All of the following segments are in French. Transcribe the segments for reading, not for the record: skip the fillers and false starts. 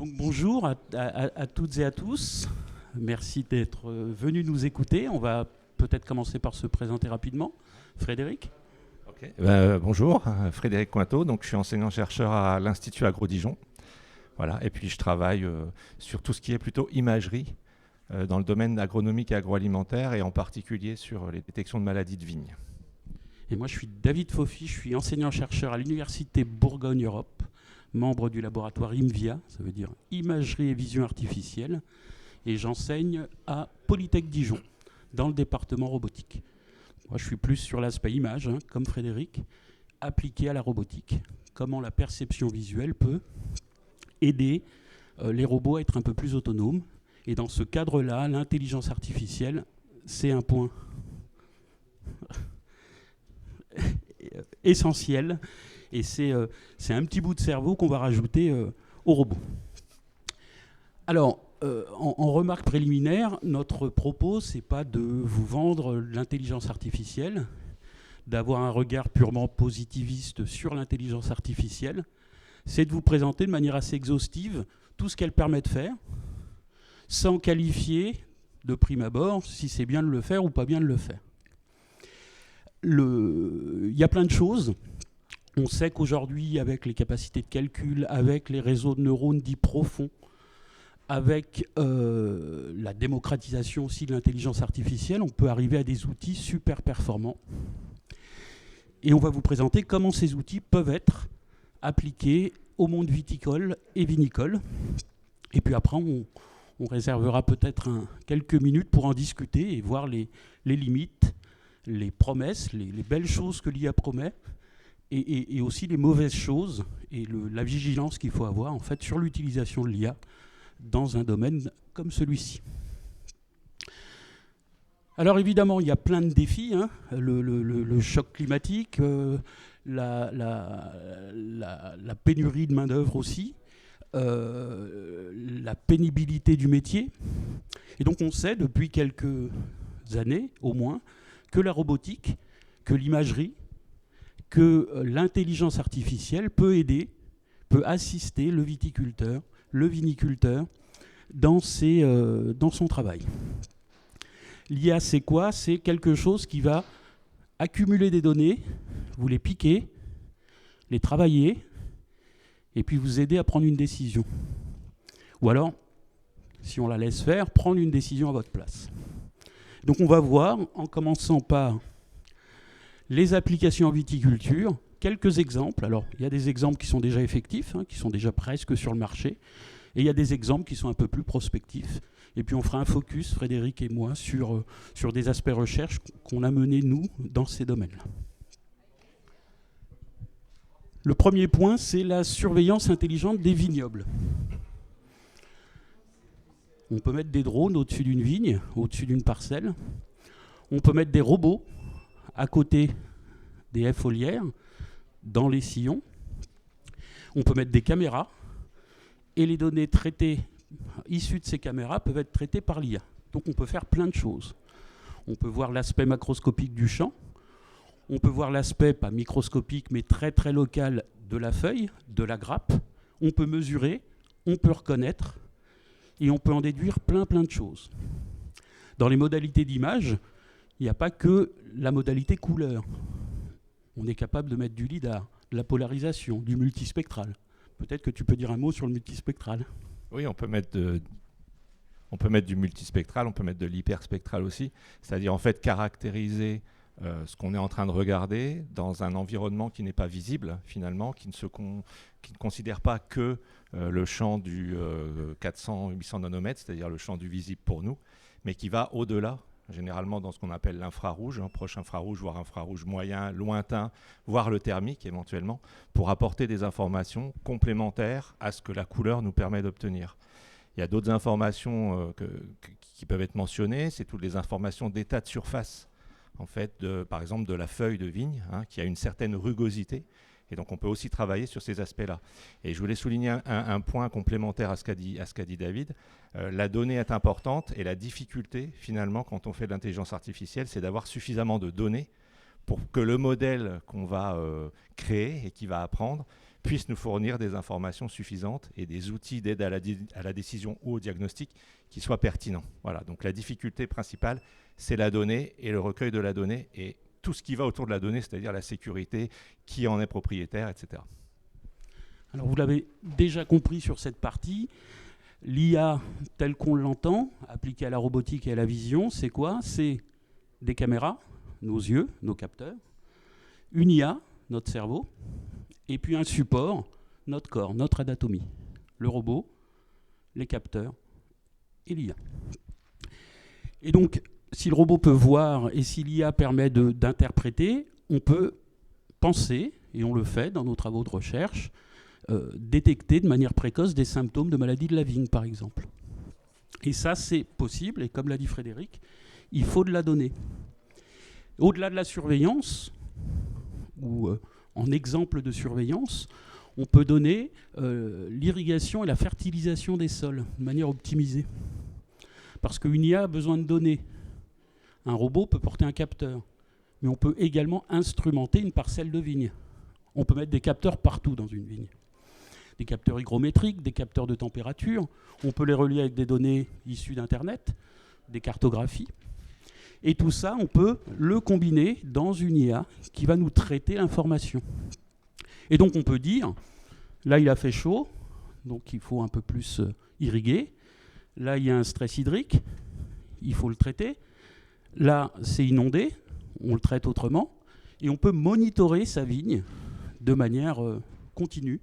Donc bonjour à toutes et à tous. Merci d'être venus nous écouter. On va peut-être commencer par se présenter rapidement. Frédéric. Ok. Bonjour, Frédéric Cointeau, donc je suis enseignant-chercheur à l'Institut Agro-Dijon. Voilà, et puis je travaille sur tout ce qui est plutôt imagerie dans le domaine agronomique et agroalimentaire et en particulier sur les détections de maladies de vigne. Et moi je suis David Faufi, je suis enseignant-chercheur à l'Université Bourgogne-Europe, membre du laboratoire IMVIA, ça veut dire Imagerie et Vision Artificielle, et j'enseigne à Polytech Dijon, dans le département robotique. Moi je suis plus sur l'aspect image, comme Frédéric, appliqué à la robotique. Comment la perception visuelle peut aider les robots à être un peu plus autonomes. Et dans ce cadre-là, l'intelligence artificielle, c'est un point essentiel. Et c'est un petit bout de cerveau qu'on va rajouter au robot. Alors, en remarque préliminaire, notre propos, c'est pas de vous vendre l'intelligence artificielle, d'avoir un regard purement positiviste sur l'intelligence artificielle. C'est de vous présenter de manière assez exhaustive tout ce qu'elle permet de faire, sans qualifier de prime abord si c'est bien de le faire ou pas bien de le faire. Il y a plein de choses. On sait qu'aujourd'hui, avec les capacités de calcul, avec les réseaux de neurones dits profonds, avec la démocratisation aussi de l'intelligence artificielle, on peut arriver à des outils super performants. Et on va vous présenter comment ces outils peuvent être appliqués au monde viticole et vinicole. Et puis après, on réservera peut-être quelques minutes pour en discuter et voir les limites, les promesses, les belles choses que l'IA promet, et aussi les mauvaises choses et la vigilance qu'il faut avoir en fait sur l'utilisation de l'IA dans un domaine comme celui-ci. Alors évidemment, il y a plein de défis, le choc climatique, la pénurie de main-d'œuvre aussi, la pénibilité du métier. Et donc on sait depuis quelques années au moins que la robotique, que l'imagerie, que l'intelligence artificielle peut aider, peut assister le viticulteur, le viniculteur dans son travail. L'IA, c'est quoi? C'est quelque chose qui va accumuler des données, vous les piquer, les travailler, et puis vous aider à prendre une décision. Ou alors, si on la laisse faire, prendre une décision à votre place. Donc on va voir, en commençant par les applications en viticulture, quelques exemples. Alors, il y a des exemples qui sont déjà effectifs, qui sont déjà presque sur le marché, et il y a des exemples qui sont un peu plus prospectifs. Et puis on fera un focus, Frédéric et moi, sur des aspects recherche qu'on a menés, nous, dans ces domaines-là. Le premier point, c'est la surveillance intelligente des vignobles. On peut mettre des drones au-dessus d'une vigne, au-dessus d'une parcelle. On peut mettre des robots à côté des haies foliaires, dans les sillons. On peut mettre des caméras, et les données traitées issues de ces caméras peuvent être traitées par l'IA. Donc on peut faire plein de choses. On peut voir l'aspect macroscopique du champ, on peut voir l'aspect, pas microscopique, mais très très local de la feuille, de la grappe. On peut mesurer, on peut reconnaître, et on peut en déduire plein de choses. Dans les modalités d'image, il n'y a pas que la modalité couleur. On est capable de mettre du lidar, de la polarisation, du multispectral. Peut-être que tu peux dire un mot sur le multispectral. Oui, on peut mettre du multispectral, on peut mettre de l'hyperspectral aussi, c'est-à-dire en fait caractériser ce qu'on est en train de regarder dans un environnement qui n'est pas visible finalement, qui ne considère pas que le champ du 400-800 nanomètres, c'est-à-dire le champ du visible pour nous, mais qui va au-delà, généralement dans ce qu'on appelle l'infrarouge, proche infrarouge, voire infrarouge moyen, lointain, voire le thermique éventuellement, pour apporter des informations complémentaires à ce que la couleur nous permet d'obtenir. Il y a d'autres informations qui peuvent être mentionnées, c'est toutes les informations d'état de surface, en fait, par exemple de la feuille de vigne, qui a une certaine rugosité. Et donc on peut aussi travailler sur ces aspects-là. Et je voulais souligner un point complémentaire à ce qu'a dit David. La donnée est importante et la difficulté, finalement, quand on fait de l'intelligence artificielle, c'est d'avoir suffisamment de données pour que le modèle qu'on va créer et qui va apprendre puisse nous fournir des informations suffisantes et des outils d'aide à la décision ou au diagnostic qui soient pertinents. Voilà, donc la difficulté principale, c'est la donnée et le recueil de la donnée et tout ce qui va autour de la donnée, c'est-à-dire la sécurité, qui en est propriétaire, etc. Alors vous l'avez déjà compris sur cette partie, l'IA telle qu'on l'entend, appliquée à la robotique et à la vision, c'est quoi? C'est des caméras, nos yeux, nos capteurs, une IA, notre cerveau, et puis un support, notre corps, notre anatomie, le robot, les capteurs et l'IA. Et donc, si le robot peut voir et si l'IA permet d'interpréter, on peut penser, et on le fait dans nos travaux de recherche, détecter de manière précoce des symptômes de maladie de la vigne, par exemple. Et ça, c'est possible, et comme l'a dit Frédéric, il faut de la donnée. Au-delà de la surveillance, ou en exemple de surveillance, on peut donner l'irrigation et la fertilisation des sols de manière optimisée. Parce qu'une IA a besoin de données. Un robot peut porter un capteur, mais on peut également instrumenter une parcelle de vigne. On peut mettre des capteurs partout dans une vigne. Des capteurs hygrométriques, des capteurs de température. On peut les relier avec des données issues d'Internet, des cartographies. Et tout ça, on peut le combiner dans une IA qui va nous traiter l'information. Et donc on peut dire, là il a fait chaud, donc il faut un peu plus irriguer. Là il y a un stress hydrique, il faut le traiter. Là c'est inondé, on le traite autrement. Et on peut monitorer sa vigne de manière continue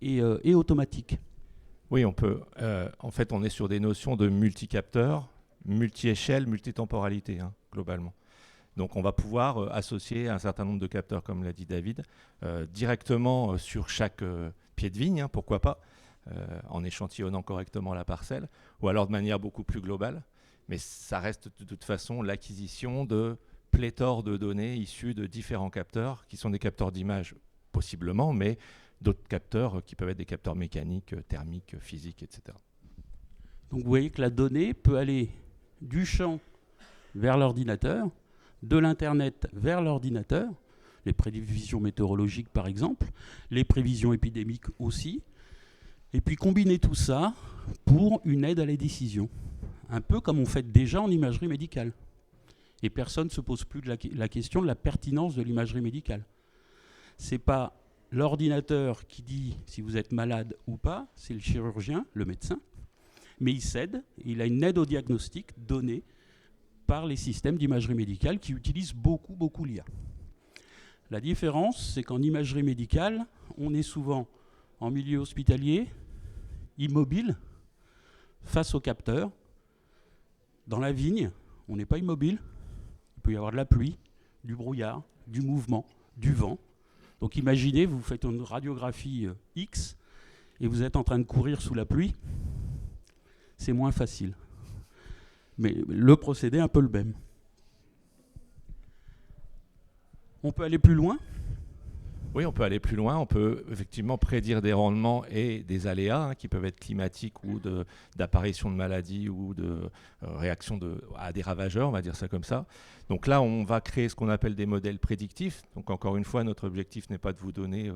et automatique. Oui, on peut. En fait, on est sur des notions de multicapteurs, multi-échelle, multitemporalité, globalement. Donc on va pouvoir associer un certain nombre de capteurs, comme l'a dit David, directement sur chaque pied de vigne, pourquoi pas, en échantillonnant correctement la parcelle, ou alors de manière beaucoup plus globale. Mais ça reste de toute façon l'acquisition de pléthore de données issues de différents capteurs, qui sont des capteurs d'image possiblement, mais d'autres capteurs qui peuvent être des capteurs mécaniques, thermiques, physiques, etc. Donc vous voyez que la donnée peut aller du champ vers l'ordinateur, de l'Internet vers l'ordinateur, les prévisions météorologiques par exemple, les prévisions épidémiques aussi, et puis combiner tout ça pour une aide à la décision. Un peu comme on fait déjà en imagerie médicale. Et personne ne se pose plus la question de la pertinence de l'imagerie médicale. Ce n'est pas l'ordinateur qui dit si vous êtes malade ou pas, c'est le chirurgien, le médecin, mais il s'aide, il a une aide au diagnostic donnée par les systèmes d'imagerie médicale qui utilisent beaucoup l'IA. La différence, c'est qu'en imagerie médicale, on est souvent en milieu hospitalier, immobile, face au capteur. Dans la vigne, on n'est pas immobile. Il peut y avoir de la pluie, du brouillard, du mouvement, du vent. Donc imaginez, vous faites une radiographie X et vous êtes en train de courir sous la pluie. C'est moins facile. Mais le procédé est un peu le même. On peut aller plus loin ? Oui, on peut aller plus loin. On peut effectivement prédire des rendements et des aléas qui peuvent être climatiques ou d'apparition de maladies ou de réaction à des ravageurs, on va dire ça comme ça. Donc là, on va créer ce qu'on appelle des modèles prédictifs. Donc encore une fois, notre objectif n'est pas de vous donner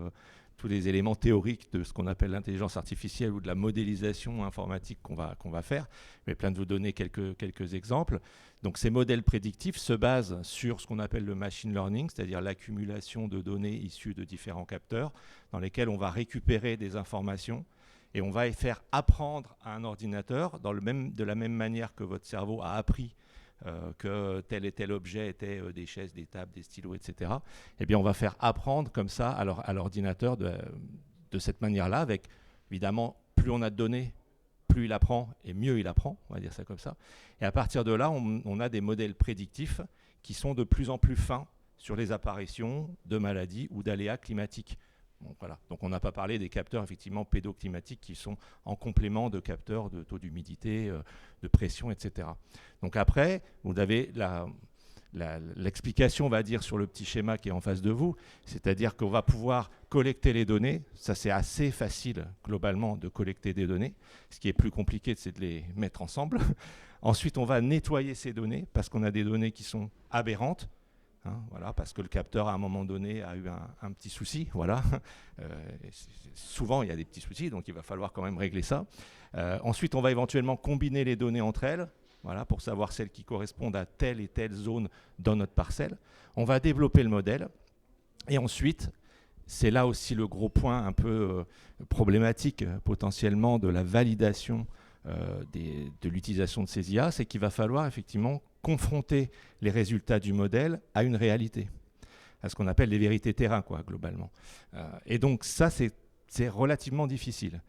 tous les éléments théoriques de ce qu'on appelle l'intelligence artificielle ou de la modélisation informatique qu'on va faire, mais plein de vous donner quelques exemples. Donc ces modèles prédictifs se basent sur ce qu'on appelle le machine learning, c'est-à-dire l'accumulation de données issues de différents capteurs dans lesquels on va récupérer des informations et on va faire apprendre à un ordinateur de la même manière que votre cerveau a appris que tel et tel objet était des chaises, des tables, des stylos, etc. Eh bien, on va faire apprendre comme ça à l'ordinateur de cette manière-là, avec évidemment, plus on a de données, plus il apprend et mieux il apprend, on va dire ça comme ça. Et à partir de là, on a des modèles prédictifs qui sont de plus en plus fins sur les apparitions de maladies ou d'aléas climatiques. Donc, voilà. Donc on n'a pas parlé des capteurs effectivement pédoclimatiques qui sont en complément de capteurs de taux d'humidité, de pression, etc. Donc après, vous avez l'explication, on va dire, sur le petit schéma qui est en face de vous, c'est-à-dire qu'on va pouvoir collecter les données. Ça, c'est assez facile, globalement, de collecter des données. Ce qui est plus compliqué, c'est de les mettre ensemble. Ensuite, on va nettoyer ces données, parce qu'on a des données qui sont aberrantes. Voilà, parce que le capteur, à un moment donné, a eu un petit souci. Voilà. Souvent, il y a des petits soucis, donc il va falloir quand même régler ça. Ensuite, on va éventuellement combiner les données entre elles, voilà, pour savoir celles qui correspondent à telle et telle zone dans notre parcelle. On va développer le modèle. Et ensuite, c'est là aussi le gros point un peu problématique potentiellement de la validation de l'utilisation de ces IA, c'est qu'il va falloir effectivement confronter les résultats du modèle à une réalité, à ce qu'on appelle les vérités terrain, quoi, globalement. Et donc ça, c'est relativement difficile,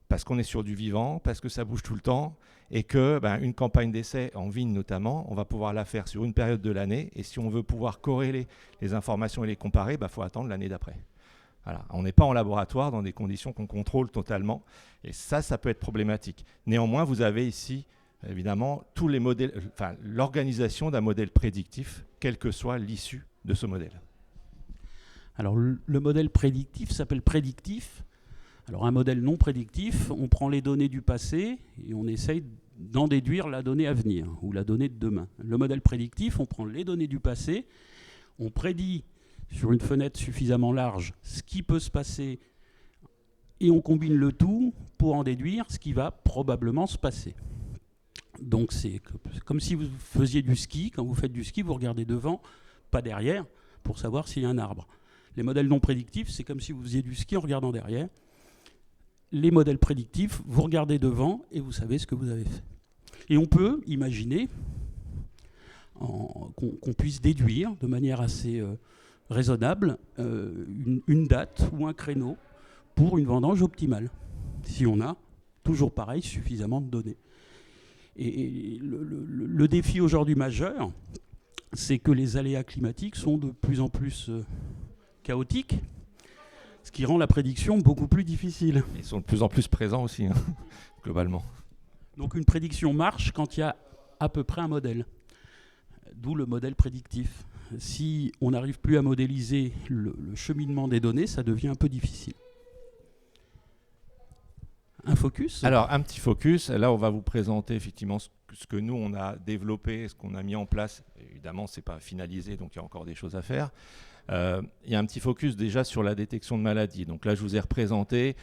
parce qu'on est sur du vivant, parce que ça bouge tout le temps, et que une campagne d'essai en vigne notamment, on va pouvoir la faire sur une période de l'année, et si on veut pouvoir corréler les informations et les comparer, faut attendre l'année d'après. Voilà. On n'est pas en laboratoire dans des conditions qu'on contrôle totalement, et ça peut être problématique. Néanmoins, vous avez ici évidemment tous les modèles, l'organisation d'un modèle prédictif, quelle que soit l'issue de ce modèle. Alors le modèle prédictif s'appelle prédictif. Alors un modèle non prédictif, on prend les données du passé et on essaye d'en déduire la donnée à venir ou la donnée de demain. Le modèle prédictif, on prend les données du passé, on prédit sur une fenêtre suffisamment large ce qui peut se passer et on combine le tout pour en déduire ce qui va probablement se passer. Donc c'est comme si vous faisiez du ski. Quand vous faites du ski, vous regardez devant, pas derrière, pour savoir s'il y a un arbre. Les modèles non prédictifs, c'est comme si vous faisiez du ski en regardant derrière. Les modèles prédictifs, vous regardez devant et vous savez ce que vous avez fait. Et on peut imaginer qu'on puisse déduire de manière assez raisonnable une date ou un créneau pour une vendange optimale, si on a, toujours pareil, suffisamment de données. Et le défi aujourd'hui majeur, c'est que les aléas climatiques sont de plus en plus chaotiques, ce qui rend la prédiction beaucoup plus difficile. Ils sont de plus en plus présents aussi, globalement. Donc une prédiction marche quand il y a à peu près un modèle, d'où le modèle prédictif. Si on n'arrive plus à modéliser le cheminement des données, ça devient un peu difficile. Un focus ? Alors, un petit focus. Là, on va vous présenter effectivement ce que nous, on a développé, ce qu'on a mis en place. Évidemment, ce n'est pas finalisé, donc il y a encore des choses à faire. Il y a un petit focus déjà sur la détection de maladies. Donc là, je vous ai représenté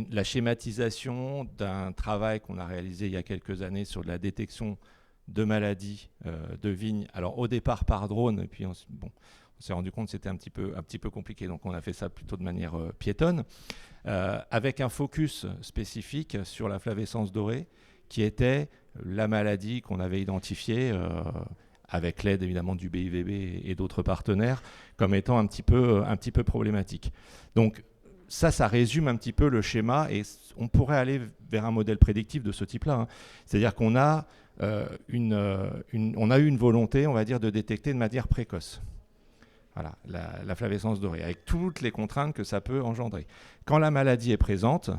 la schématisation d'un travail qu'on a réalisé il y a quelques années sur la détection de maladies de vignes. Alors, au départ par drone, et puis on s'est rendu compte que c'était un petit peu compliqué, donc on a fait ça plutôt de manière piétonne. Avec un focus spécifique sur la flavescence dorée, qui était la maladie qu'on avait identifiée avec l'aide évidemment du BIVB et d'autres partenaires, comme étant un petit peu problématique. Donc ça résume un petit peu le schéma, et on pourrait aller vers un modèle prédictif de ce type-là. C'est-à-dire qu'on a, on a eu une volonté, on va dire, de détecter de manière précoce. Voilà, la flavescence dorée, avec toutes les contraintes que ça peut engendrer. Quand la maladie est présente,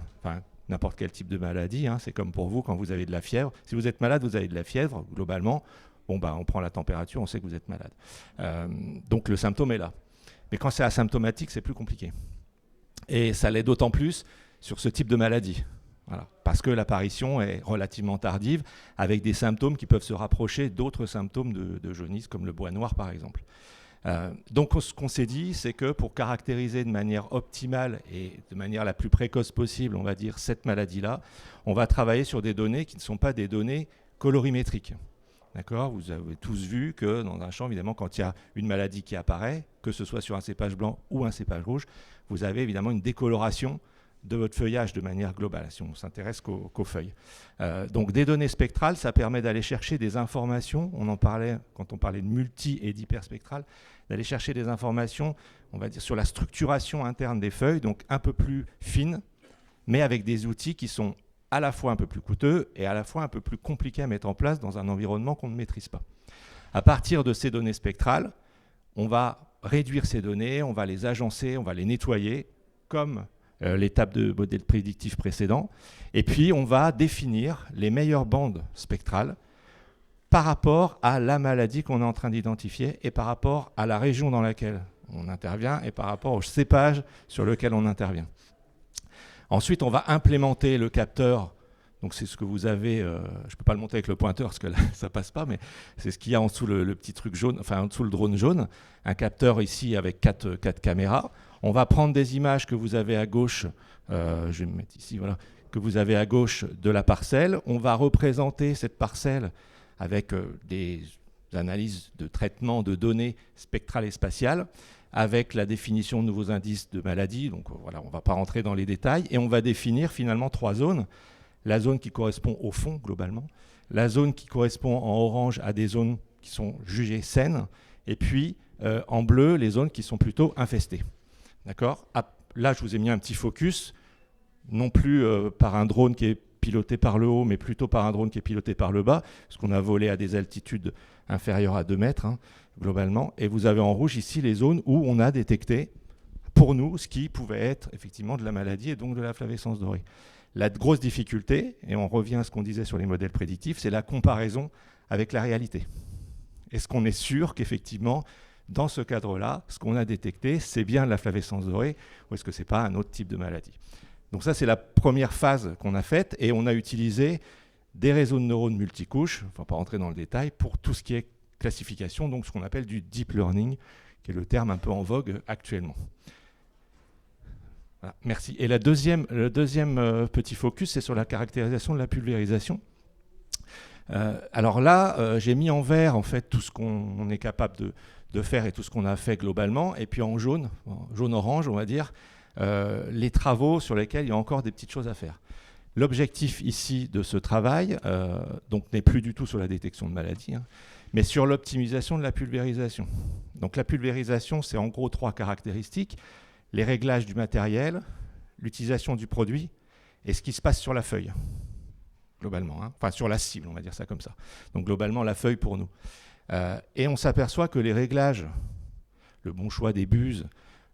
n'importe quel type de maladie, c'est comme pour vous quand vous avez de la fièvre. Si vous êtes malade, vous avez de la fièvre, globalement, on prend la température, on sait que vous êtes malade. Donc le symptôme est là. Mais quand c'est asymptomatique, c'est plus compliqué. Et ça l'est d'autant plus sur ce type de maladie. Voilà, parce que l'apparition est relativement tardive, avec des symptômes qui peuvent se rapprocher d'autres symptômes de jaunisse, comme le bois noir par exemple. Donc ce qu'on s'est dit, c'est que pour caractériser de manière optimale et de manière la plus précoce possible, on va dire, cette maladie-là, on va travailler sur des données qui ne sont pas des données colorimétriques. D'accord ? Vous avez tous vu que dans un champ, évidemment, quand il y a une maladie qui apparaît, que ce soit sur un cépage blanc ou un cépage rouge, vous avez évidemment une décoloration de votre feuillage de manière globale, si on ne s'intéresse qu'aux feuilles. Donc des données spectrales, ça permet d'aller chercher des informations, on en parlait quand on parlait de multi- et d'hyperspectral, d'aller chercher des informations, on va dire, sur la structuration interne des feuilles, donc un peu plus fines, mais avec des outils qui sont à la fois un peu plus coûteux et à la fois un peu plus compliqués à mettre en place dans un environnement qu'on ne maîtrise pas. À partir de ces données spectrales, on va réduire ces données, on va les agencer, on va les nettoyer, comme l'étape de modèle prédictif précédent, et puis on va définir les meilleures bandes spectrales par rapport à la maladie qu'on est en train d'identifier et par rapport à la région dans laquelle on intervient et par rapport au cépage sur lequel on intervient. Ensuite, on va implémenter le capteur Donc c'est ce que vous avez, je ne peux pas le monter avec le pointeur parce que là ça passe pas, mais c'est ce qu'il y a en dessous le petit truc jaune, enfin en dessous le drone jaune, un capteur ici avec 4 caméras. On va prendre des images que vous avez à gauche, je vais me mettre ici, voilà, que vous avez à gauche de la parcelle. On va représenter cette parcelle avec des analyses de traitement de données spectrales et spatiales, avec la définition de nouveaux indices de maladie. Donc voilà, on ne va pas rentrer dans les détails. Et on va définir finalement 3 zones. La zone qui correspond au fond, globalement. La zone qui correspond en orange à des zones qui sont jugées saines. Et puis, en bleu, les zones qui sont plutôt infestées. D'accord ? Là, je vous ai mis un petit focus, non plus par un drone qui est piloté par le haut, mais plutôt par un drone qui est piloté par le bas, parce qu'on a volé à des altitudes inférieures à 2 mètres, hein, globalement. Et vous avez en rouge ici les zones où on a détecté, pour nous, ce qui pouvait être effectivement de la maladie et donc de la flavescence dorée. La grosse difficulté, et on revient à ce qu'on disait sur les modèles prédictifs, c'est la comparaison avec la réalité. Est-ce qu'on est sûr qu'effectivement, dans ce cadre-là, ce qu'on a détecté, c'est bien de la flavescence dorée, ou est-ce que ce n'est pas un autre type de maladie ? Donc ça, c'est la première phase qu'on a faite, et on a utilisé des réseaux de neurones multicouches, il ne faut pas rentrer dans le détail, pour tout ce qui est classification, donc ce qu'on appelle du deep learning, qui est le terme un peu en vogue actuellement. Voilà, merci. Et le deuxième petit focus, c'est sur la caractérisation de la pulvérisation. Alors là, j'ai mis en vert en fait tout ce qu'on est capable de faire et tout ce qu'on a fait globalement, et puis en jaune-orange, on va dire, les travaux sur lesquels il y a encore des petites choses à faire. L'objectif ici de ce travail donc n'est plus du tout sur la détection de maladies, hein, mais sur l'optimisation de la pulvérisation. Donc la pulvérisation, c'est en gros 3 caractéristiques: les réglages du matériel, l'utilisation du produit et ce qui se passe sur la feuille, globalement, hein. Enfin sur la cible, on va dire ça comme ça. Donc globalement la feuille pour nous. Et on s'aperçoit que les réglages, le bon choix des buses,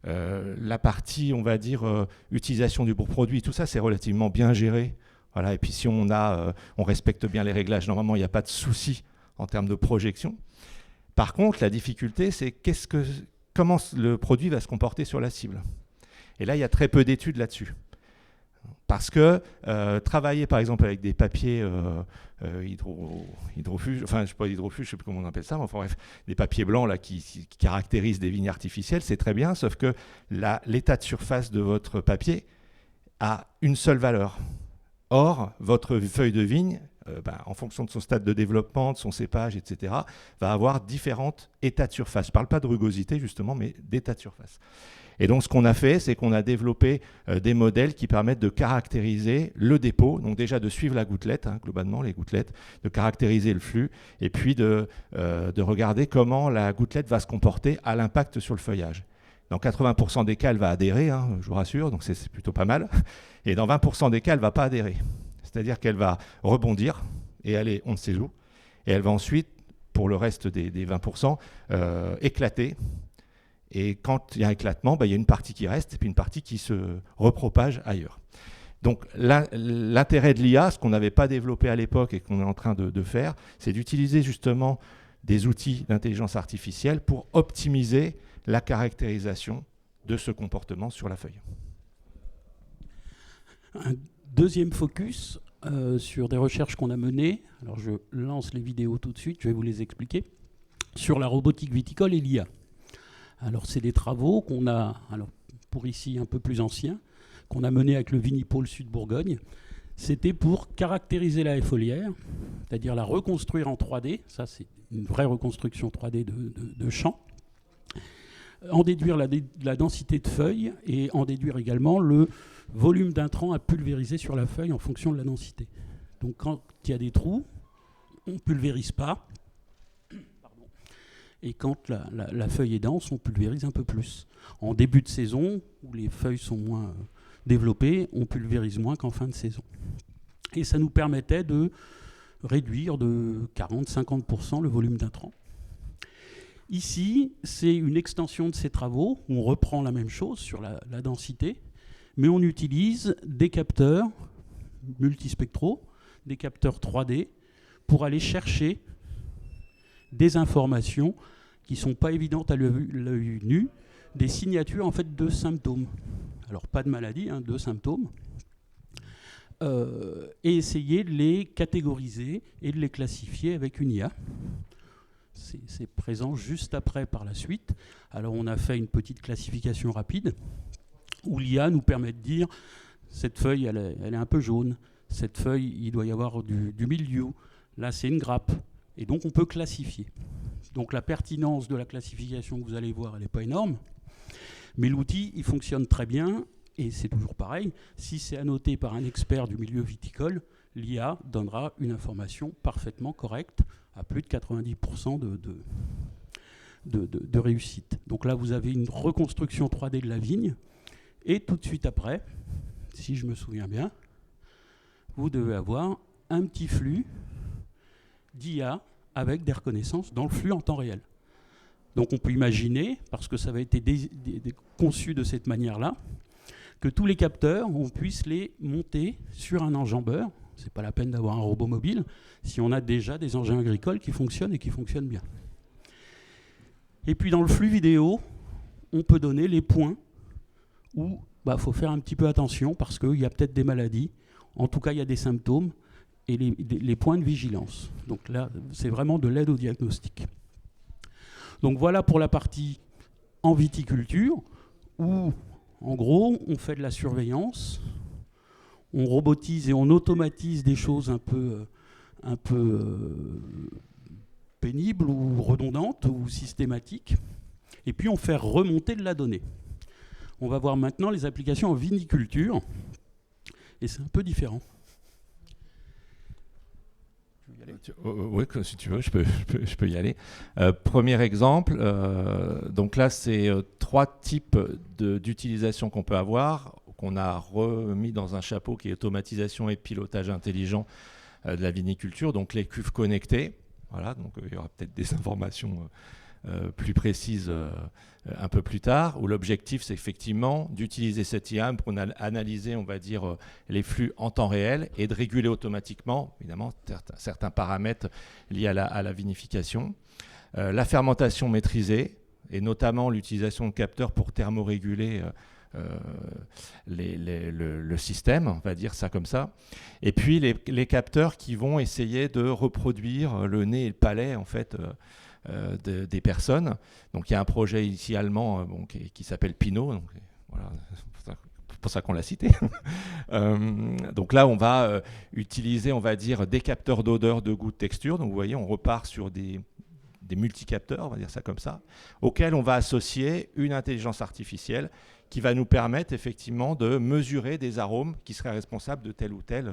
la partie, on va dire, utilisation du bon produit, tout ça, c'est relativement bien géré. Voilà. Et puis si on respecte bien les réglages, normalement, il n'y a pas de souci en termes de projection. Par contre, la difficulté, c'est comment le produit va se comporter sur la cible. Et là, il y a très peu d'études là-dessus. Parce que travailler, par exemple, avec des papiers hydrofuges, enfin, je ne sais pas hydrofuges, je ne sais plus comment on appelle ça, mais enfin bref, des papiers blancs là, qui caractérisent des vignes artificielles, c'est très bien, sauf que l'état de surface de votre papier a une seule valeur. Or, votre feuille de vigne, en fonction de son stade de développement, de son cépage, etc., va avoir différents états de surface. Je ne parle pas de rugosité, justement, mais d'état de surface. Et donc, ce qu'on a fait, c'est qu'on a développé des modèles qui permettent de caractériser le dépôt, donc déjà de suivre la gouttelette, hein, globalement, les gouttelettes, de caractériser le flux, et puis de regarder comment la gouttelette va se comporter à l'impact sur le feuillage. Dans 80% des cas, elle va adhérer, hein, je vous rassure, donc c'est plutôt pas mal. Et dans 20% des cas, elle ne va pas adhérer. C'est-à-dire qu'elle va rebondir et aller on ne sait où. Et elle va ensuite, pour le reste des 20%, éclater. Et quand il y a un éclatement, il y a une partie qui reste et puis une partie qui se repropage ailleurs. Donc l'intérêt de l'IA, ce qu'on n'avait pas développé à l'époque et qu'on est en train de faire, c'est d'utiliser justement des outils d'intelligence artificielle pour optimiser la caractérisation de ce comportement sur la feuille. Un deuxième focus sur des recherches qu'on a menées. Alors je lance les vidéos tout de suite, je vais vous les expliquer. Sur la robotique viticole et l'IA. Alors c'est des travaux qu'on a, alors pour ici un peu plus anciens, qu'on a menés avec le Vinipôle Sud Bourgogne. C'était pour caractériser la haie foliaire, c'est-à-dire la reconstruire en 3D. Ça c'est une vraie reconstruction 3D de champs. En déduire la densité de feuilles et en déduire également le volume d'intrants à pulvériser sur la feuille en fonction de la densité. Donc quand il y a des trous, on ne pulvérise pas. Et quand la feuille est dense, on pulvérise un peu plus. En début de saison, où les feuilles sont moins développées, on pulvérise moins qu'en fin de saison. Et ça nous permettait de réduire de 40-50% le volume d'intrants. Ici, c'est une extension de ces travaux, où on reprend la même chose sur la densité, mais on utilise des capteurs multispectraux, des capteurs 3D, pour aller chercher des informations qui ne sont pas évidentes à l'œil nu, des signatures en fait de symptômes. Alors pas de maladie, hein, de symptômes. et essayer de les catégoriser et de les classifier avec une IA. C'est présent juste après par la suite. Alors on a fait une petite classification rapide où l'IA nous permet de dire cette feuille elle est un peu jaune, cette feuille il doit y avoir du mildiou, là c'est une grappe, et donc on peut classifier. Donc la pertinence de la classification que vous allez voir elle n'est pas énorme, mais l'outil il fonctionne très bien, et c'est toujours pareil, si c'est annoté par un expert du milieu viticole, l'IA donnera une information parfaitement correcte à plus de 90% de réussite. Donc là, vous avez une reconstruction 3D de la vigne. Et tout de suite après, si je me souviens bien, vous devez avoir un petit flux d'IA avec des reconnaissances dans le flux en temps réel. Donc on peut imaginer, parce que ça va être conçu de cette manière-là, que tous les capteurs, on puisse les monter sur un enjambeur. Ce n'est pas la peine d'avoir un robot mobile si on a déjà des engins agricoles qui fonctionnent et qui fonctionnent bien. Et puis dans le flux vidéo, on peut donner les points où faut faire un petit peu attention parce qu'il y a peut-être des maladies, en tout cas il y a des symptômes et les points de vigilance. Donc là, c'est vraiment de l'aide au diagnostic. Donc voilà pour la partie en viticulture où, en gros, on fait de la surveillance, on robotise et on automatise des choses un peu pénibles ou redondantes ou systématiques, et puis on fait remonter de la donnée. On va voir maintenant les applications en viniculture, et c'est un peu différent. Oui, si tu veux, je peux y aller. Premier exemple, donc là, c'est 3 types d'utilisation qu'on peut avoir, qu'on a remis dans un chapeau qui est automatisation et pilotage intelligent de la viniculture, donc les cuves connectées. Voilà, donc il y aura peut-être des informations plus précises un peu plus tard, où l'objectif c'est effectivement d'utiliser cette IA pour analyser, on va dire, les flux en temps réel et de réguler automatiquement, évidemment, certains paramètres liés à la vinification. La fermentation maîtrisée, et notamment l'utilisation de capteurs pour thermoréguler le système, on va dire ça comme ça. Et puis les capteurs qui vont essayer de reproduire le nez et le palais, en fait, des personnes. Donc il y a un projet ici allemand qui s'appelle Pinot, donc, voilà, c'est pour ça qu'on l'a cité. Donc là on va utiliser, on va dire, des capteurs d'odeur, de goût, de texture. Donc vous voyez, on repart sur des multicapteurs, on va dire ça comme ça, auxquels on va associer une intelligence artificielle qui va nous permettre effectivement de mesurer des arômes qui seraient responsables de tel ou tel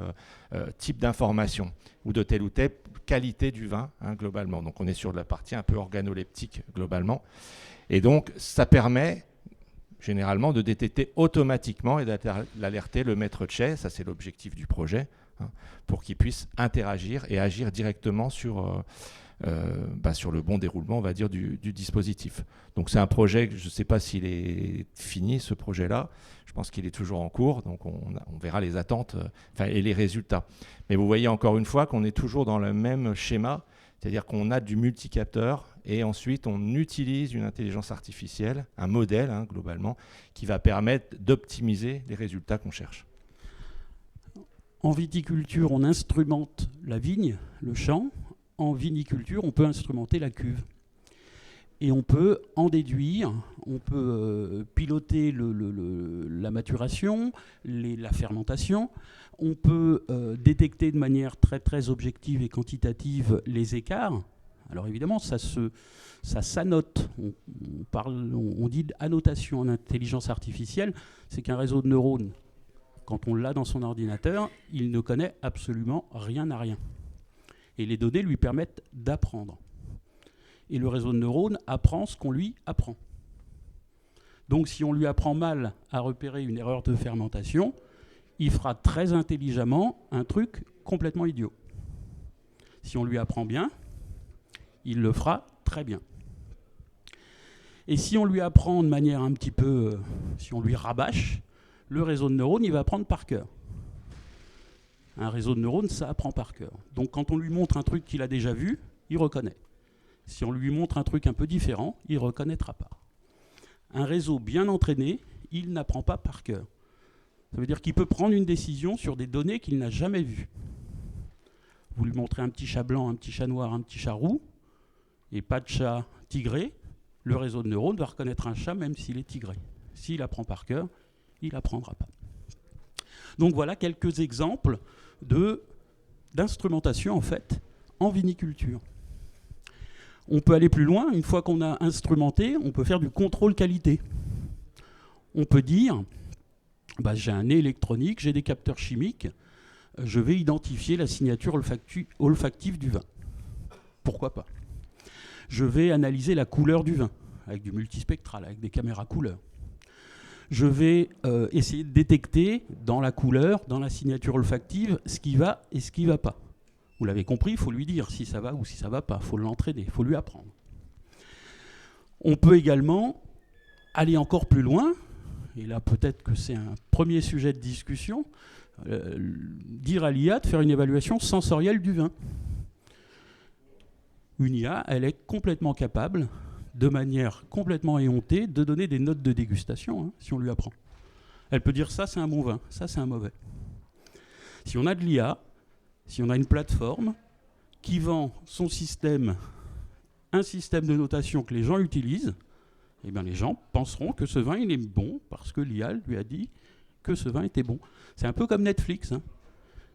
type d'information ou de telle ou telle qualité du vin, globalement. Donc on est sur de la partie un peu organoleptique globalement. Et donc ça permet généralement de détecter automatiquement et d'alerter le maître de chai, ça c'est l'objectif du projet, pour qu'il puisse interagir et agir directement sur le bon déroulement, on va dire, du dispositif. Donc c'est un projet, je ne sais pas s'il est fini, ce projet-là. Je pense qu'il est toujours en cours, donc on verra les attentes et les résultats. Mais vous voyez encore une fois qu'on est toujours dans le même schéma, c'est-à-dire qu'on a du multicapteur et ensuite on utilise une intelligence artificielle, un modèle globalement, qui va permettre d'optimiser les résultats qu'on cherche. En viticulture, on instrumente la vigne, le champ. En viniculture, on peut instrumenter la cuve. Et on peut en déduire, on peut piloter la maturation, la fermentation, on peut détecter de manière très, très objective et quantitative les écarts. Alors évidemment, ça s'annote. On dit annotation en intelligence artificielle, c'est qu'un réseau de neurones, quand on l'a dans son ordinateur, il ne connaît absolument rien à rien. Et les données lui permettent d'apprendre. Et le réseau de neurones apprend ce qu'on lui apprend. Donc si on lui apprend mal à repérer une erreur de fermentation, il fera très intelligemment un truc complètement idiot. Si on lui apprend bien, il le fera très bien. Et si on lui apprend de manière un petit peu, si on lui rabâche, le réseau de neurones, il va apprendre par cœur. Un réseau de neurones, ça apprend par cœur. Donc quand on lui montre un truc qu'il a déjà vu, il reconnaît. Si on lui montre un truc un peu différent, il ne reconnaîtra pas. Un réseau bien entraîné, il n'apprend pas par cœur. Ça veut dire qu'il peut prendre une décision sur des données qu'il n'a jamais vues. Vous lui montrez un petit chat blanc, un petit chat noir, un petit chat roux, et pas de chat tigré, le réseau de neurones va reconnaître un chat même s'il est tigré. S'il apprend par cœur, il n'apprendra pas. Donc voilà quelques exemples d'instrumentation en fait en viniculture. On peut aller plus loin, une fois qu'on a instrumenté, on peut faire du contrôle qualité. On peut dire, j'ai un nez électronique, j'ai des capteurs chimiques, je vais identifier la signature olfactive du vin. Pourquoi pas? Je vais analyser la couleur du vin, avec du multispectral, avec des caméras couleurs. Je vais essayer de détecter dans la couleur, dans la signature olfactive, ce qui va et ce qui ne va pas. Vous l'avez compris, il faut lui dire si ça va ou si ça ne va pas. Il faut l'entraîner, il faut lui apprendre. On peut également aller encore plus loin, et là peut-être que c'est un premier sujet de discussion, dire à l'IA de faire une évaluation sensorielle du vin. Une IA, elle est complètement capable, de manière complètement éhontée, de donner des notes de dégustation, si on lui apprend. Elle peut dire ça c'est un bon vin, ça c'est un mauvais. Si on a de l'IA, si on a une plateforme qui vend son système, un système de notation que les gens utilisent, eh bien les gens penseront que ce vin il est bon parce que l'IA lui a dit que ce vin était bon. C'est un peu comme Netflix.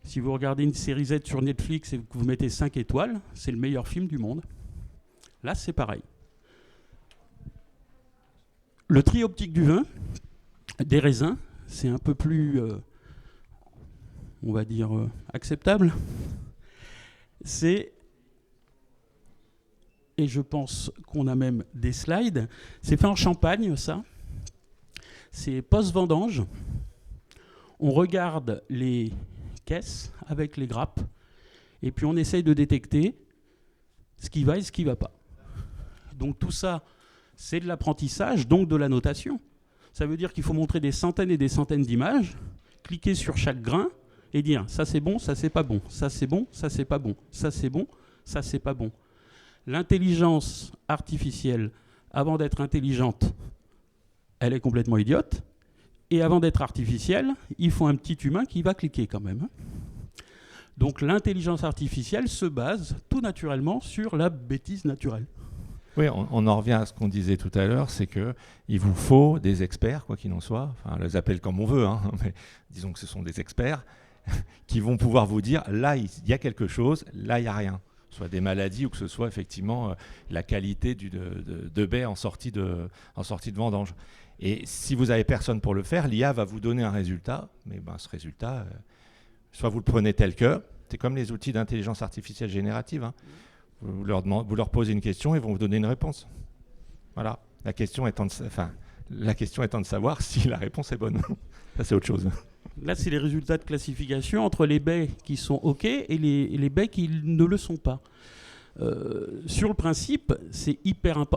Si vous regardez une série Z sur Netflix et que vous mettez 5 étoiles, c'est le meilleur film du monde. Là, c'est pareil. Le tri optique du vin, des raisins, c'est un peu plus, on va dire, acceptable. C'est, et je pense qu'on a même des slides, c'est fait en Champagne, ça. C'est post-vendange. On regarde les caisses avec les grappes et puis on essaye de détecter ce qui va et ce qui ne va pas. Donc tout ça, c'est de l'apprentissage, donc de la notation. Ça veut dire qu'il faut montrer des centaines et des centaines d'images, cliquer sur chaque grain et dire ça c'est bon, ça c'est pas bon, ça c'est bon, ça c'est pas bon, ça c'est bon, ça c'est pas bon. L'intelligence artificielle, avant d'être intelligente, elle est complètement idiote. Et avant d'être artificielle, il faut un petit humain qui va cliquer quand même. Donc l'intelligence artificielle se base tout naturellement sur la bêtise naturelle. Oui, on en revient à ce qu'on disait tout à l'heure, c'est qu'il vous faut des experts, quoi qu'il en soit, enfin, on les appelle comme on veut, mais disons que ce sont des experts qui vont pouvoir vous dire, là, il y a quelque chose, là, il n'y a rien. Soit des maladies ou que ce soit effectivement la qualité de baie en sortie de vendange. Et si vous n'avez personne pour le faire, l'IA va vous donner un résultat, mais ce résultat, soit vous le prenez tel que, c'est comme les outils d'intelligence artificielle générative. Vous leur posez une question et ils vont vous donner une réponse. Voilà. La question étant de savoir si la réponse est bonne. Ça, c'est autre chose. Là, c'est les résultats de classification entre les baies qui sont OK et les baies qui ne le sont pas. Sur le principe, c'est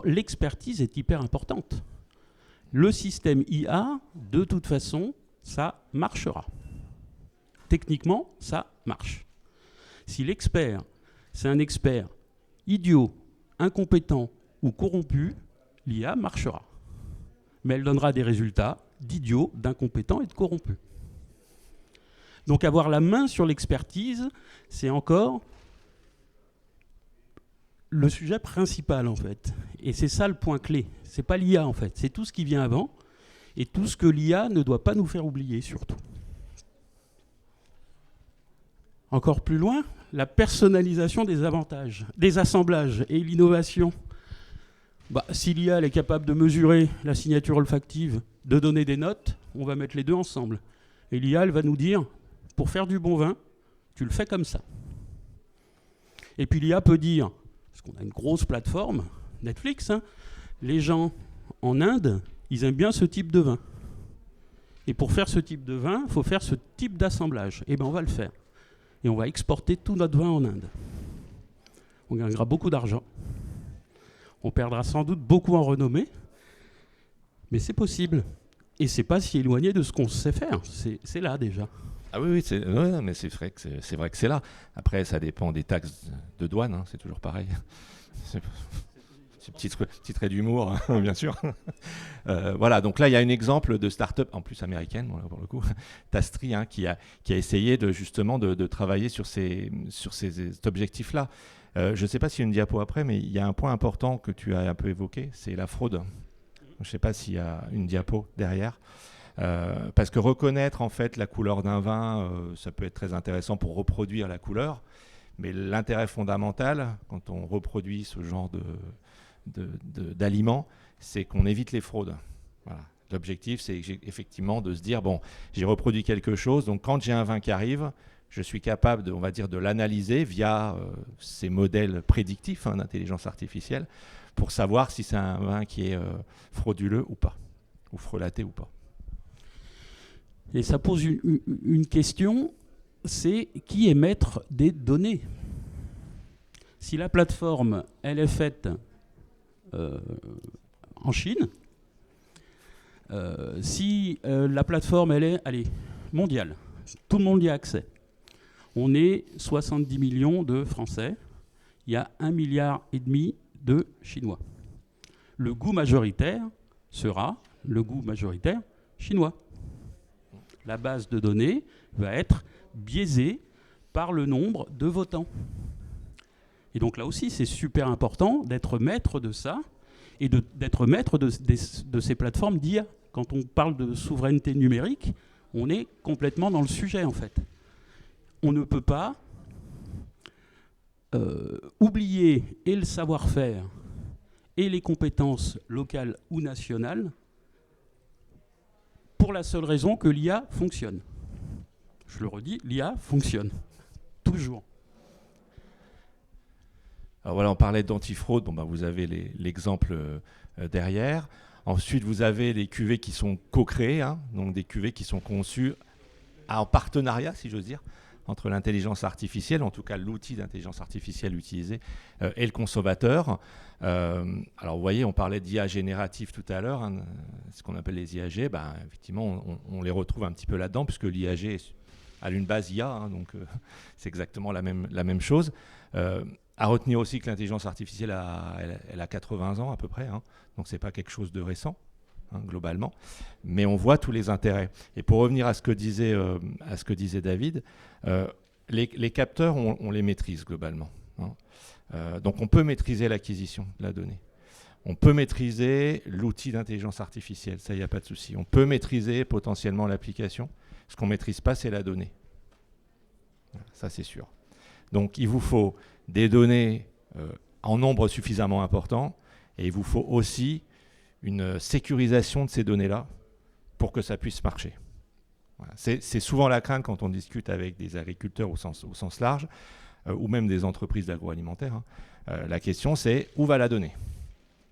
l'expertise est hyper importante. Le système IA, de toute façon, ça marchera. Techniquement, ça marche. Si l'expert, c'est un expert idiot, incompétent ou corrompu, l'IA marchera. Mais elle donnera des résultats d'idiots, d'incompétents et de corrompus. Donc avoir la main sur l'expertise, c'est encore le sujet principal en fait. Et c'est ça le point clé. C'est pas l'IA en fait, c'est tout ce qui vient avant et tout ce que l'IA ne doit pas nous faire oublier surtout. Encore plus loin, la personnalisation des avantages, des assemblages et l'innovation. Si l'IA est capable de mesurer la signature olfactive, de donner des notes, on va mettre les deux ensemble. Et l'IA, elle va nous dire, pour faire du bon vin, tu le fais comme ça. Et puis l'IA peut dire, parce qu'on a une grosse plateforme, Netflix, les gens en Inde, ils aiment bien ce type de vin. Et pour faire ce type de vin, il faut faire ce type d'assemblage. Et bien on va le faire. Et on va exporter tout notre vin en Inde. On gagnera beaucoup d'argent. On perdra sans doute beaucoup en renommée. Mais c'est possible. Et c'est pas si éloigné de ce qu'on sait faire. C'est là déjà. Ah oui, mais c'est vrai que c'est là. Après, ça dépend des taxes de douane, c'est toujours pareil. Petit trait d'humour, hein, bien sûr. Voilà, donc là, il y a un exemple de start-up, en plus américaine, bon, là, pour le coup, Tastri, hein, qui a essayé justement de travailler sur cet objectif-là. Je ne sais pas s'il y a une diapo après, mais il y a un point important que tu as un peu évoqué, c'est la fraude. Je ne sais pas s'il y a une diapo derrière. Parce que reconnaître en fait la couleur d'un vin, ça peut être très intéressant pour reproduire la couleur, mais l'intérêt fondamental, quand on reproduit ce genre d'aliments, c'est qu'on évite les fraudes. Voilà. L'objectif, c'est effectivement de se dire, bon, j'ai reproduit quelque chose, donc quand j'ai un vin qui arrive, je suis capable, on va dire, de l'analyser via ces modèles prédictifs d'intelligence artificielle pour savoir si c'est un vin qui est frauduleux ou pas, ou frelaté ou pas. Et ça pose une question, c'est qui est maître des données? Si la plateforme, elle est faite en Chine, si la plateforme, elle est, allez, mondiale, tout le monde y a accès. On est 70 millions de Français, il y a 1,5 milliard de Chinois. Le goût majoritaire sera le goût majoritaire chinois. La base de données va être biaisée par le nombre de votants. Et donc là aussi, c'est super important d'être maître de ça et d'être maître de ces plateformes d'IA. Quand on parle de souveraineté numérique, on est complètement dans le sujet en fait. On ne peut pas oublier et le savoir-faire et les compétences locales ou nationales pour la seule raison que l'IA fonctionne. Je le redis, l'IA fonctionne. Toujours. Alors voilà, on parlait d'antifraude, bon, vous avez l'exemple derrière. Ensuite, vous avez les cuvées qui sont co-créées, donc des cuvées qui sont conçues en partenariat, si j'ose dire, entre l'intelligence artificielle, en tout cas l'outil d'intelligence artificielle utilisé, et le consommateur. Alors vous voyez, on parlait d'IA générative tout à l'heure, ce qu'on appelle les IAG, effectivement on les retrouve un petit peu là-dedans, puisque l'IAG a une base IA, donc c'est exactement la même chose. À retenir aussi que l'intelligence artificielle elle a 80 ans à peu près, donc c'est pas quelque chose de récent. Globalement, mais on voit tous les intérêts. Et pour revenir à ce que disait David, les capteurs, on les maîtrise globalement. Donc on peut maîtriser l'acquisition de la donnée. On peut maîtriser l'outil d'intelligence artificielle, ça, il n'y a pas de souci. On peut maîtriser potentiellement l'application. Ce qu'on ne maîtrise pas, c'est la donnée. Ça, c'est sûr. Donc il vous faut des données en nombre suffisamment important, et il vous faut aussi une sécurisation de ces données-là pour que ça puisse marcher. Voilà. C'est souvent la crainte quand on discute avec des agriculteurs au sens large, ou même des entreprises d'agroalimentaire. La question, c'est où va la donnée?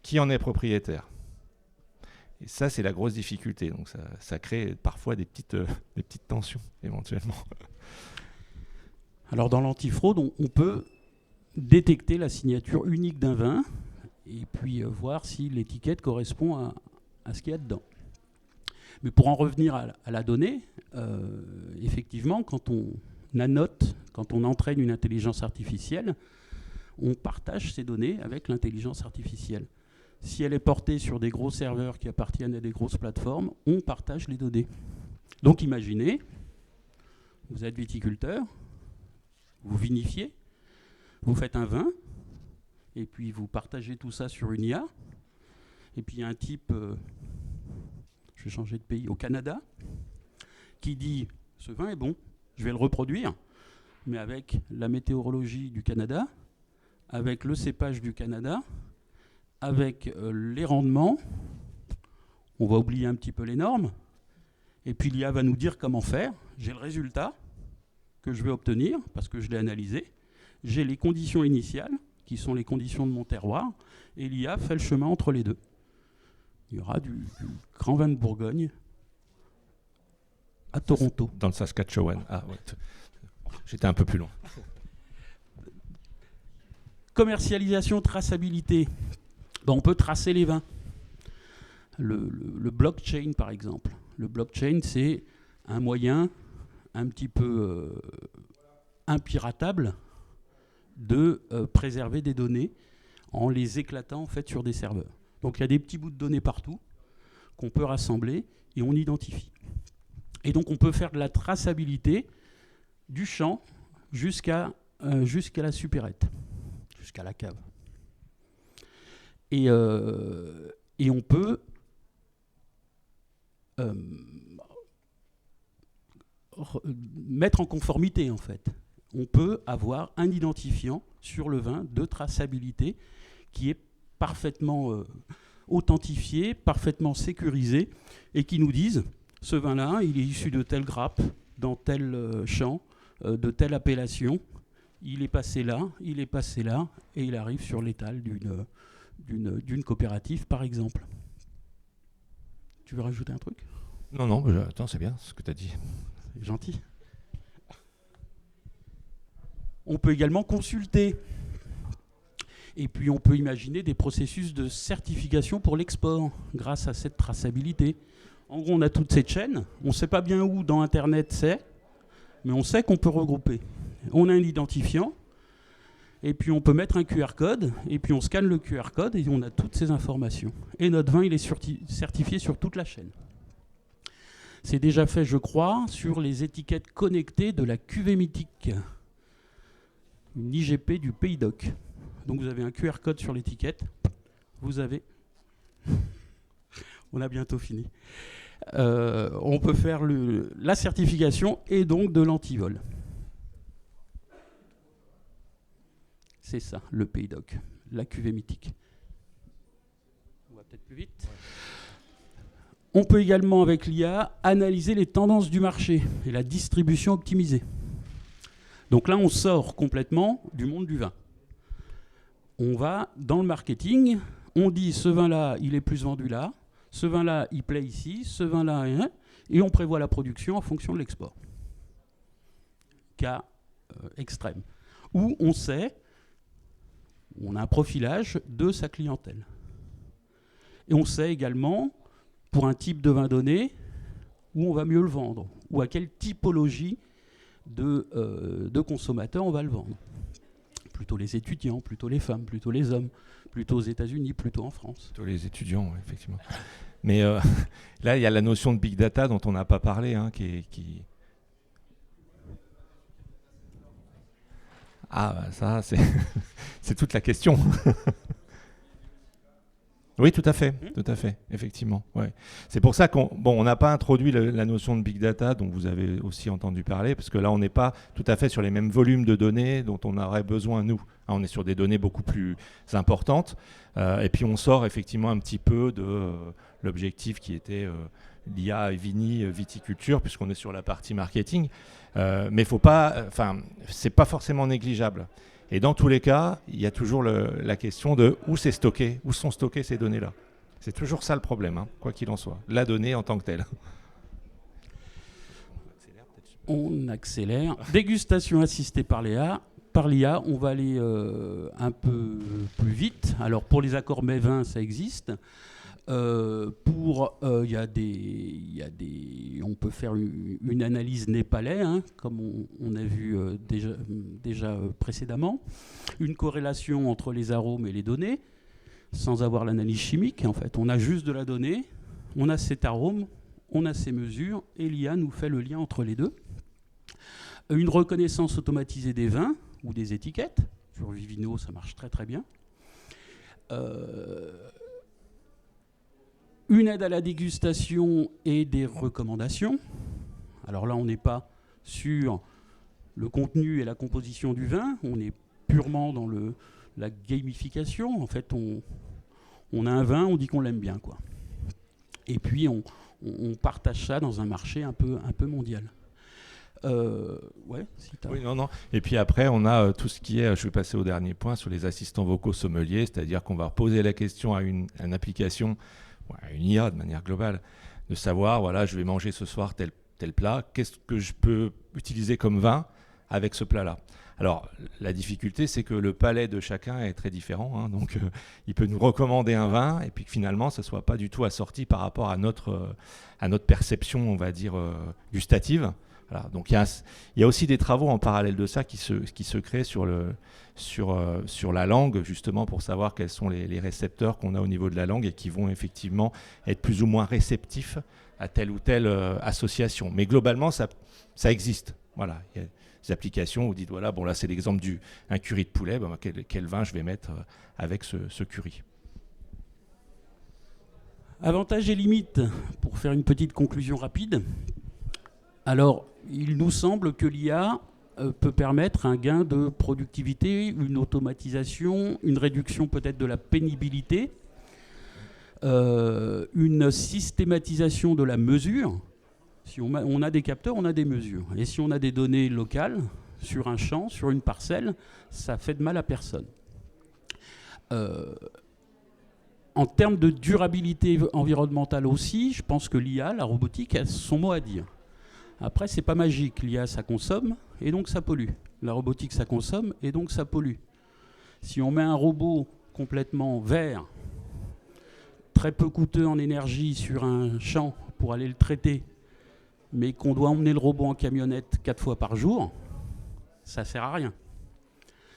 Qui en est propriétaire? Et ça, c'est la grosse difficulté. Donc ça crée parfois des petites tensions, éventuellement. Alors dans l'antifraude, on peut détecter la signature unique d'un vin et puis voir si l'étiquette correspond à ce qu'il y a dedans. Mais pour en revenir à la donnée, effectivement, quand on annote, quand on entraîne une intelligence artificielle, on partage ces données avec l'intelligence artificielle. Si elle est portée sur des gros serveurs qui appartiennent à des grosses plateformes, on partage les données. Donc imaginez, vous êtes viticulteur, vous vinifiez, vous faites un vin, et puis vous partagez tout ça sur une IA, et puis il y a un type, je vais changer de pays, au Canada, qui dit « ce vin est bon, je vais le reproduire », mais avec la météorologie du Canada, avec le cépage du Canada, avec les rendements, on va oublier un petit peu les normes, et puis l'IA va nous dire comment faire, j'ai le résultat que je vais obtenir, parce que je l'ai analysé, j'ai les conditions initiales, qui sont les conditions de mon terroir, et l'IA fait le chemin entre les deux. Il y aura du grand vin de Bourgogne à Toronto. Dans le Saskatchewan. Ah, ouais. J'étais un peu plus loin. Commercialisation, traçabilité. On peut tracer les vins. Le blockchain, par exemple. Le blockchain, c'est un moyen un petit peu impiratable de préserver des données en les éclatant en fait sur des serveurs. Donc il y a des petits bouts de données partout qu'on peut rassembler et on identifie. Et donc on peut faire de la traçabilité du champ jusqu'à la supérette, jusqu'à la cave. Et on peut mettre en conformité en fait. On peut avoir un identifiant sur le vin de traçabilité qui est parfaitement authentifié, parfaitement sécurisé et qui nous dise ce vin-là, il est issu de telle grappe, dans tel champ, de telle appellation, il est passé là, et il arrive sur l'étal d'une coopérative par exemple. Tu veux rajouter un truc ? Non, attends, c'est bien ce que tu as dit. C'est gentil. On peut également consulter. Et puis on peut imaginer des processus de certification pour l'export grâce à cette traçabilité. En gros, on a toute cette chaîne. On ne sait pas bien où dans Internet c'est, mais on sait qu'on peut regrouper. On a un identifiant, et puis on peut mettre un QR code, et puis on scanne le QR code, et on a toutes ces informations. Et notre vin, il est certifié sur toute la chaîne. C'est déjà fait, je crois, sur les étiquettes connectées de la cuvée mythique, une IGP du Pays d'Oc. Donc vous avez un QR code sur l'étiquette, vous avez... On a bientôt fini. On peut faire la certification et donc de l'antivol. C'est ça, le Pays d'Oc, la cuvée mythique. On va peut-être plus vite. On peut également, avec l'IA, analyser les tendances du marché et la distribution optimisée. Donc là, on sort complètement du monde du vin. On va dans le marketing, on dit ce vin-là, il est plus vendu là, ce vin-là, il plaît ici, ce vin-là, et on prévoit la production en fonction de l'export. Cas extrême. Où on sait, on a un profilage de sa clientèle. Et on sait également, pour un type de vin donné, où on va mieux le vendre, ou à quelle typologie de consommateurs on va le vendre. Plutôt les étudiants, plutôt les femmes, plutôt les hommes, plutôt aux États-Unis, plutôt en France. Plutôt les étudiants, ouais, effectivement. Mais là, il y a la notion de big data dont on n'a pas parlé, hein, qui... Ah, bah ça, c'est toute la question. Oui, tout à fait, effectivement. Ouais. C'est pour ça qu'on n'a pas introduit la notion de big data dont vous avez aussi entendu parler, parce que là, on n'est pas tout à fait sur les mêmes volumes de données dont on aurait besoin, nous. On est sur des données beaucoup plus importantes, et puis on sort effectivement un petit peu de l'objectif qui était l'IA viticulture, puisqu'on est sur la partie marketing, mais c'est pas forcément négligeable. Et dans tous les cas, il y a toujours la question de où sont stockées ces données-là. C'est toujours ça le problème, hein, quoi qu'il en soit. La donnée en tant que telle. On accélère. Dégustation assistée par l'IA. On va aller un peu plus vite. Alors pour les accords mets-vins, ça existe. On peut faire une analyse nez-palais, hein, comme on a vu déjà précédemment, une corrélation entre les arômes et les données, sans avoir l'analyse chimique. En fait, on a juste de la donnée, on a cet arôme, on a ces mesures, et l'IA nous fait le lien entre les deux. Une reconnaissance automatisée des vins ou des étiquettes. Sur Vivino, ça marche très très bien. Une aide à la dégustation et des recommandations. Alors là, on n'est pas sur le contenu et la composition du vin, on est purement dans la gamification. En fait, on a un vin, on dit qu'on l'aime bien, quoi. Et puis, on partage ça dans un marché un peu mondial. Oui, non. Et puis après, on a tout ce qui est, je vais passer au dernier point, sur les assistants vocaux sommeliers, c'est-à-dire qu'on va poser la question à une application, une IA de manière globale, de savoir, voilà, je vais manger ce soir tel plat, qu'est-ce que je peux utiliser comme vin avec ce plat-là. Alors, la difficulté, c'est que le palais de chacun est très différent. Hein, donc, il peut nous recommander un vin et puis que finalement, ça ne soit pas du tout assorti par rapport à notre perception, on va dire, gustative. Voilà, donc, il y a aussi des travaux en parallèle de ça qui se créent sur la langue, justement, pour savoir quels sont les récepteurs qu'on a au niveau de la langue et qui vont effectivement être plus ou moins réceptifs à telle ou telle association. Mais globalement, ça existe. Voilà, il y a des applications où vous dites, voilà, bon là c'est l'exemple d'un curry de poulet, ben, quel vin je vais mettre avec ce curry. Avantages et limites, pour faire une petite conclusion rapide. Alors, il nous semble que l'IA peut permettre un gain de productivité, une automatisation, une réduction peut-être de la pénibilité, une systématisation de la mesure. Si on a des capteurs, on a des mesures. Et si on a des données locales sur un champ, sur une parcelle, ça fait de mal à personne. En termes de durabilité environnementale aussi, je pense que l'IA, la robotique, a son mot à dire. Après, c'est pas magique. L'IA, ça consomme et donc ça pollue. La robotique, ça consomme et donc ça pollue. Si on met un robot complètement vert, très peu coûteux en énergie sur un champ pour aller le traiter, mais qu'on doit emmener le robot en camionnette 4 fois par jour, ça ne sert à rien.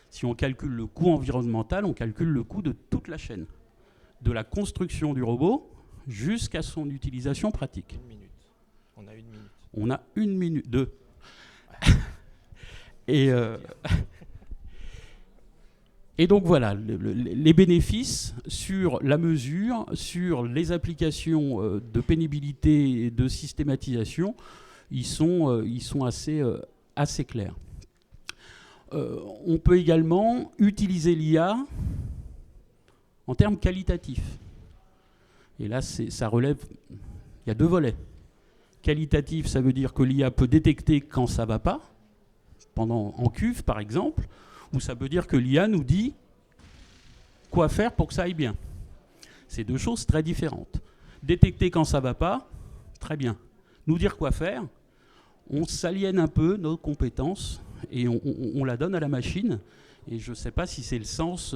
Si on calcule le coût environnemental, on calcule le coût de toute la chaîne, de la construction du robot jusqu'à son utilisation pratique. 1 minute. On a 1 minute. On a 1 minute, 2. Et donc voilà, les bénéfices sur la mesure, sur les applications de pénibilité et de systématisation, ils sont assez clairs. On peut également utiliser l'IA en termes qualitatifs. Et là, ça relève, il y a 2 volets. Qualitatif, ça veut dire que l'IA peut détecter quand ça ne va pas, en cuve par exemple, ou ça veut dire que l'IA nous dit quoi faire pour que ça aille bien. C'est 2 choses très différentes. Détecter quand ça ne va pas, très bien. Nous dire quoi faire, on s'aliène un peu nos compétences et on la donne à la machine. Et je ne sais pas si c'est le sens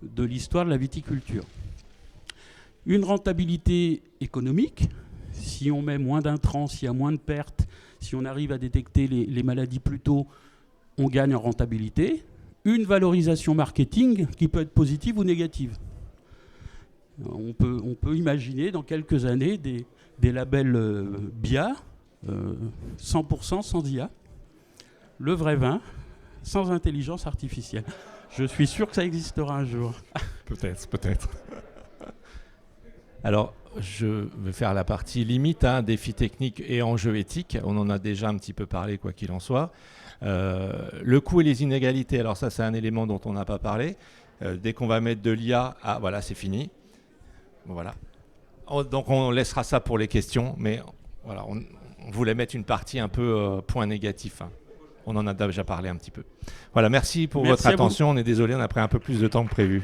de l'histoire de la viticulture. Une rentabilité économique, si on met moins d'intrants, s'il y a moins de pertes, si on arrive à détecter les maladies plus tôt, on gagne en rentabilité. Une valorisation marketing qui peut être positive ou négative. On peut imaginer dans quelques années des labels BIA, 100% sans IA, le vrai vin, sans intelligence artificielle. Je suis sûr que ça existera un jour. Peut-être. Alors, je vais faire la partie limite, défis techniques et enjeux éthiques. On en a déjà un petit peu parlé, quoi qu'il en soit. Le coût et les inégalités, alors ça, c'est un élément dont on n'a pas parlé. Dès qu'on va mettre de l'IA, voilà, c'est fini. Voilà. Donc, on laissera ça pour les questions, mais voilà, on voulait mettre une partie un peu point négatif. On en a déjà parlé un petit peu. Voilà, merci pour votre attention. On est désolé, on a pris un peu plus de temps que prévu.